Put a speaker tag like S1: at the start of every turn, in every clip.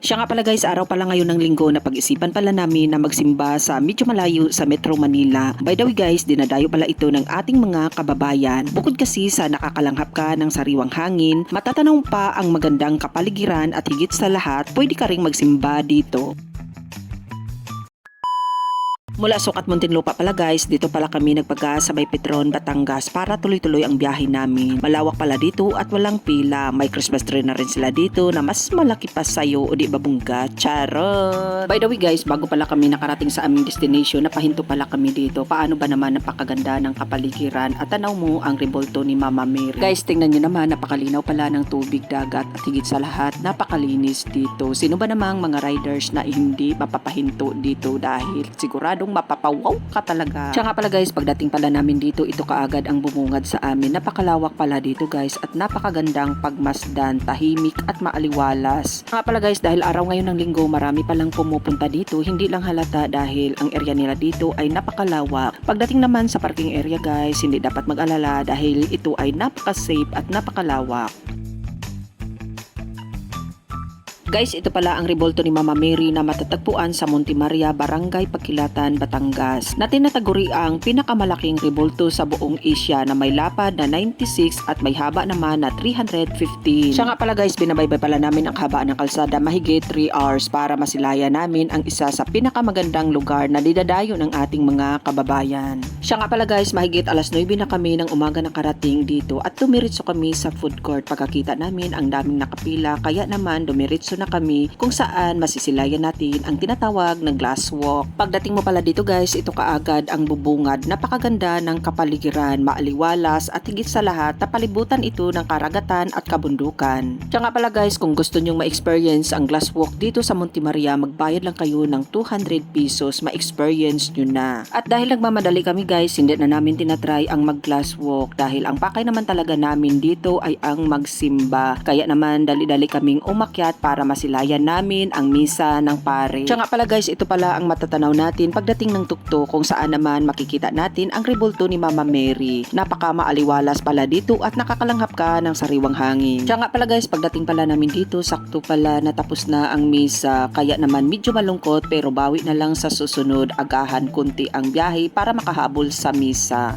S1: Siya nga pala guys, araw pala ngayon ng linggo na pag-isipan pala namin na magsimba sa medyo malayo sa Metro Manila. By the way guys, dinadayo pala ito ng ating mga kababayan. Bukod kasi sa nakakalanghap ka ng sariwang hangin, matatanaw pa ang magandang kapaligiran at higit sa lahat, pwede ka ring magsimba dito. Mula Sucat Muntinlupa pala guys, dito pala kami nagpagas sa May Petron, Batangas para tuloy-tuloy ang biyahe namin. Malawak pala dito at walang pila. May Christmas tree na rin sila dito na mas malaki pa sa'yo o di babungga. Charot! By the way guys, bago pala kami nakarating sa aming destination, napahinto pala kami dito. Paano ba naman napakaganda ng kapaligiran at tanaw mo ang rebolto ni Mama Mary. Guys, tingnan nyo naman, napakalinaw pala ng tubig dagat at higit sa lahat, napakalinis dito. Sino ba namang mga riders na hindi mapapahinto dito dahil sigurado mapapawaw ka talaga. Siya nga pala guys, pagdating pala namin dito, ito kaagad ang bumungad sa amin. Napakalawak pala dito guys at napakagandang pagmasdan, tahimik at maaliwalas. Nga pala guys, dahil araw ngayon ng linggo, marami palang pumupunta dito, hindi lang halata dahil ang area nila dito ay napakalawak. Pagdating naman sa parking area guys, hindi dapat mag-alala dahil ito ay napaka-safe at napakalawak. Guys, ito pala ang rebolto ni Mama Mary na matatagpuan sa Monte Maria, Barangay Pagkilatan, Batangas. Na tinataguri ang pinakamalaking rebolto sa buong Asia na may lapad na 96 at may haba naman na 315. Siya nga pala guys, binabaybay pala namin ang haba ng kalsada mahigit 3 hours para masilayan namin ang isa sa pinakamagandang lugar na didadayo ng ating mga kababayan. Siya nga pala guys, mahigit alas 9 na kami ng umaga nakarating dito at dumiritso kami sa food court. Pagkakita namin ang daming nakapila, kaya naman dumiritso na kami kung saan masisilayan natin ang tinatawag na glass walk. Pagdating mo pala dito guys, ito kaagad ang bubungad. Napakaganda ng kapaligiran, maaliwalas at higit sa lahat, napalibutan ito ng karagatan at kabundukan. Siya nga pala guys, kung gusto nyong ma-experience ang glass walk dito sa Monte Maria, magbayad lang kayo ng 200 pesos, ma-experience nyo na. At dahil nagmamadali kami guys, hindi na namin tinatry ang mag-glass walk dahil ang pakay naman talaga namin dito ay ang magsimba. Kaya naman dali-dali kaming umakyat para masilayan namin ang misa ng pare. Siya nga pala guys, ito pala ang matatanaw natin pagdating ng tuktok kung saan naman makikita natin ang rebolto ni Mama Mary. Napaka maaliwalas pala dito at nakakalanghap ka ng sariwang hangin. Siya nga pala guys, pagdating pala namin dito, sakto pala natapos na ang misa. Kaya naman medyo malungkot pero bawi na lang sa susunod, agahan kunti ang biyahe para makahabol sa misa.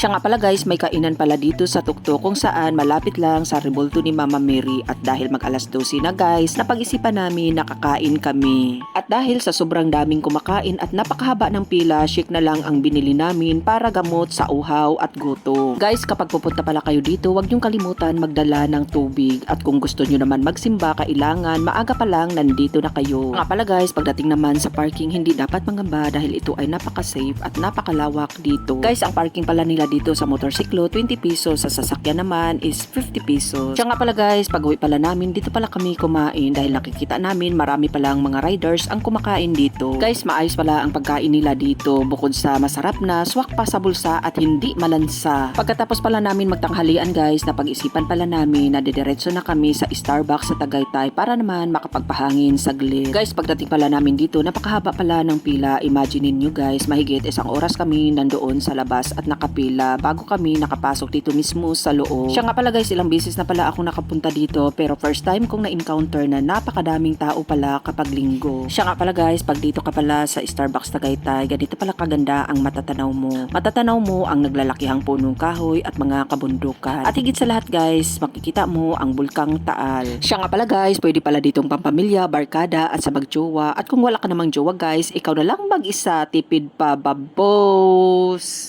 S1: Siya nga pala guys, may kainan pala dito sa tuktok kung saan malapit lang sa rebolto ni Mama Mary at dahil mag alas 12 na guys, napag-isipan namin nakakain kami. At dahil sa sobrang daming kumakain at napakahaba ng pila, shake na lang ang binili namin para gamot sa uhaw at gutom. Guys, kapag pupunta pala kayo dito, huwag niyong kalimutan magdala ng tubig at kung gusto niyo naman magsimba, kailangan maaga pa lang nandito na kayo. Nga pala guys, pagdating naman sa parking, hindi dapat mangamba dahil ito ay napaka-safe at napakalawak dito. Guys, ang parking pala nila dito sa motorsiklo 20 pesos, sa sasakyan naman is 50 pesos. Siya nga pala guys, pag-uwi pala namin, dito pala kami kumain dahil nakikita namin marami palang mga riders ang kumakain dito. Guys, maayos pala ang pagkain nila dito, bukod sa masarap na, swak pa sa bulsa at hindi malansa. Pagkatapos pala namin magtanghalian guys, napag-isipan pala namin na didiretso na kami sa Starbucks sa Tagaytay para naman makapagpahangin saglit. Guys, pagdating pala namin dito, napakahaba pala ng pila. Imagine niyo guys, mahigit 1 oras kami nandoon sa labas at nakapila bago kami nakapasok dito mismo sa loob. Siya nga pala guys, ilang beses na pala ako nakapunta dito pero first time kong na-encounter na napakadaming tao pala kapag linggo. Siya nga pala guys, pag dito ka pala sa Starbucks Tagaytay, ganito pala kaganda ang matatanaw mo. Matatanaw mo ang naglalakihang punong kahoy at mga kabundukan. At higit sa lahat guys, makikita mo ang Bulkang Taal. Siya nga pala guys, pwede pala ditong pampamilya, barkada at sa magjowa. At kung wala ka namang jowa guys, ikaw na lang mag-isa, tipid pa babos.